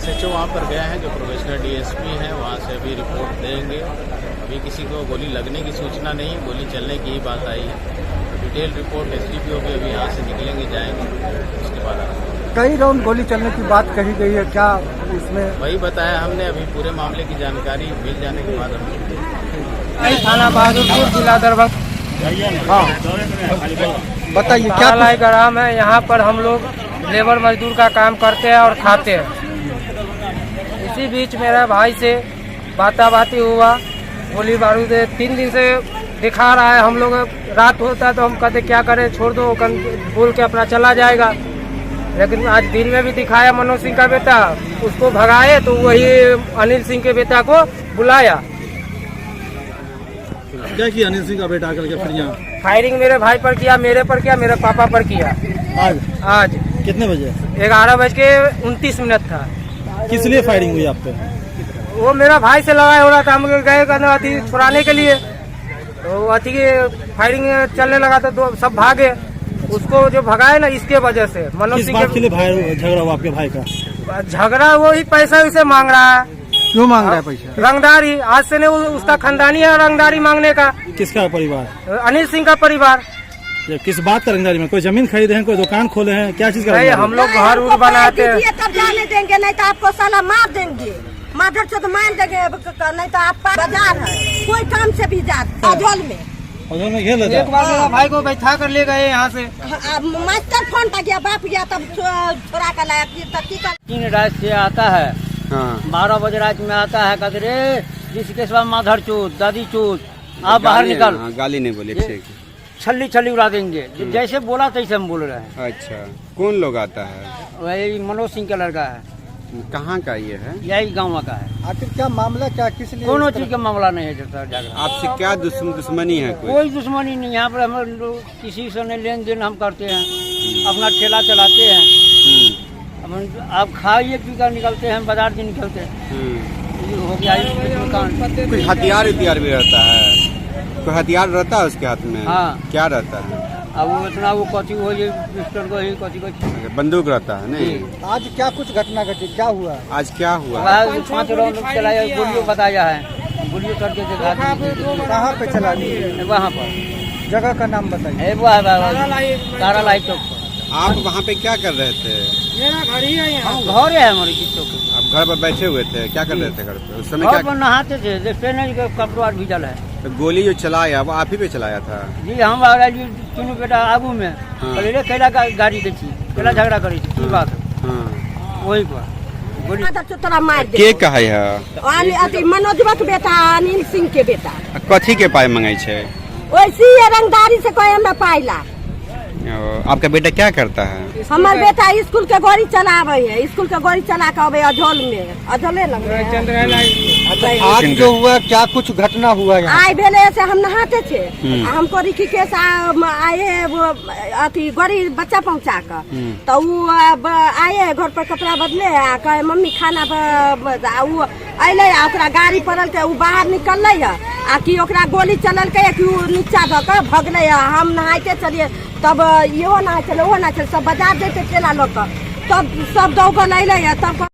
SHO वहाँ पर गए हैं, जो प्रोबेशनर DSP हैं, वहाँ से अभी रिपोर्ट देंगे। अभी किसी को गोली लगने की सूचना नहीं, गोली चलने की ही बात आई है। डिटेल रिपोर्ट SDPO भी अभी यहाँ से निकलेंगे, जाएंगे, उसके बाद कई राउंड गोली चलने की बात कही गई है, क्या इसमें? वही बताया हमने, अभी पूरे मामले की जानकारी मिल जाने के बाद हम थाना बहादुरपुर, जिला दरभंगा। हाँ बताइए क्या लाई ग्राम है। यहाँ पर हम लोग लेबर मजदूर का काम करते हैं और खाते हैं। इसी बीच मेरे भाई से बाताबाती हुआ, गोली बारूद 3 दिन से दिखा रहा है। हम लोग रात होता है तो हम कहते क्या करें, छोड़ दो, बोल के अपना चला जाएगा। लेकिन आज दिन में भी दिखाया मनोज सिंह का बेटा, उसको भगाए तो वही अनिल सिंह के बेटा को बुलाया। क्या किया अनिल सिंह का बेटा आकर के? फिर यहाँ फायरिंग मेरे भाई पर किया, मेरे पर किया, मेरे पापा पर किया। आज कितने बजे? 11:29 था। किस लिए फायरिंग हुई आप पे? वो मेरा भाई से लड़ाई हो रहा था, हम गए अथी छुड़ाने के लिए, तो अथी की फायरिंग चलने लगा तो सब भागे। उसको जो भगाए ना, इसके वजह से मनोज सिंह के लिए झगड़ा हुआ आपके भाई का? झगड़ा वही पैसा उसे मांग रहा है। क्यों मांग रहा है पैसा? रंगदारी, आज से नहीं उसका खानदानी है रंगदारी मांगने का। किसका परिवार? अनिल सिंह का परिवार। किस बात का रंगदारी में? कोई जमीन खरीदे हैं, कोई दुकान खोले हैं, क्या चीज का? नहीं, हम लोग घर उर बनाते हैं। तब जाने देंगे, नहीं तो आपको साला मार देंगे, माधर से तो मार देंगे, नहीं तो आप बाजार है, कोई काम से भी जाते अजोल में। एक बार मेरा भाई को बैठा कर ले गए यहाँ से। मास्टर फोन था गया, बाप गया तब छोड़ा कर लाया। 3 रात से आता है, 12 बजे रात में आता है, कहते रे जिसके सब माधर चूत, दादी चूत, आप बाहर निकल। गाली नहीं बोले, ठीक। छल्ली उड़ा देंगे, जैसे बोला तैसे हम बोल रहे हैं। अच्छा, कौन लोग आता है? वही मनोज सिंह का लड़का है। कहाँ का ये है? यही गाँव का है। आखिर क्या मामला, क्या किस लिए? कोनो चीज का मामला नहीं है झगड़ा। आपसे क्या दुश्मनी है? कोई दुश्मनी नहीं। यहाँ पर हम लोग किसी से नहीं लेन देन हम करते हैं, अपना ठेला चलाते हैं। आप खाइए पी कर निकलते हैं, बाजार से निकलते हैं। हो गया दुकान। कुछ हथियार भी रहता है? कोई हथियार रहता है उसके हाथ में? हाँ। क्या रहता है? अब वो इतना वो कची हो पिस्टल को ही कची को बंदूक रहता है? नहीं। आज क्या कुछ घटना घटी, क्या हुआ? आज क्या हुआ? 5 राउंड चलाया, गोलियों बताया है, गोलियों करके दिखा। कहाँ पे चला दी? वहाँ पर जगह का नाम बताइए। तारा लाई चौक पर। आप वहाँ पे क्या कर रहे थे? मेरा घर ही है, हम घर है हमारी चौक। आप घर पर बैठे हुए थे, क्या कर रहे थे घर पे उस समय? घर पर नहाते थे, देखते नहीं कपड़ा भीजल है। तो गोली जो चलाया वो आप ही पे चलाया था? जी, हम तीनों बेटा आगू में कैला गाड़ी देखी, कैला झगड़ा करी थी, की बात वही पर तोरा मार दे। के कहा है? मनोजवा के बेटा, अनिल सिंह के बेटा। कथी के पाय मंगाई छे? वैसी रंगदारी से कोई हमरा पाइला। आपका बेटा क्या करता है? हमार बेटा स्कूल के गाड़ी चलावे है, स्कूल के गाड़ी चला के अबे अजोल में, अजोले लग आज जो हुआ, क्या कुछ घटना हुआ? आए भेले से हम नहाते थे, हमको रिकी के आए अथी गरीब बच्चा पहुँचा कर, तो वो आए घर पर कपड़ा बदले, कहे मम्मी खाना अले, गाड़ी पड़ल के बाहर निकल आ कि गोली चलल के नीचा द के भगले। हम नहाते चलिए, तब इहो ना चले, ओहो ना चले, सब बाजार देते ठेला लोग, तब सब दौड़ के ले तब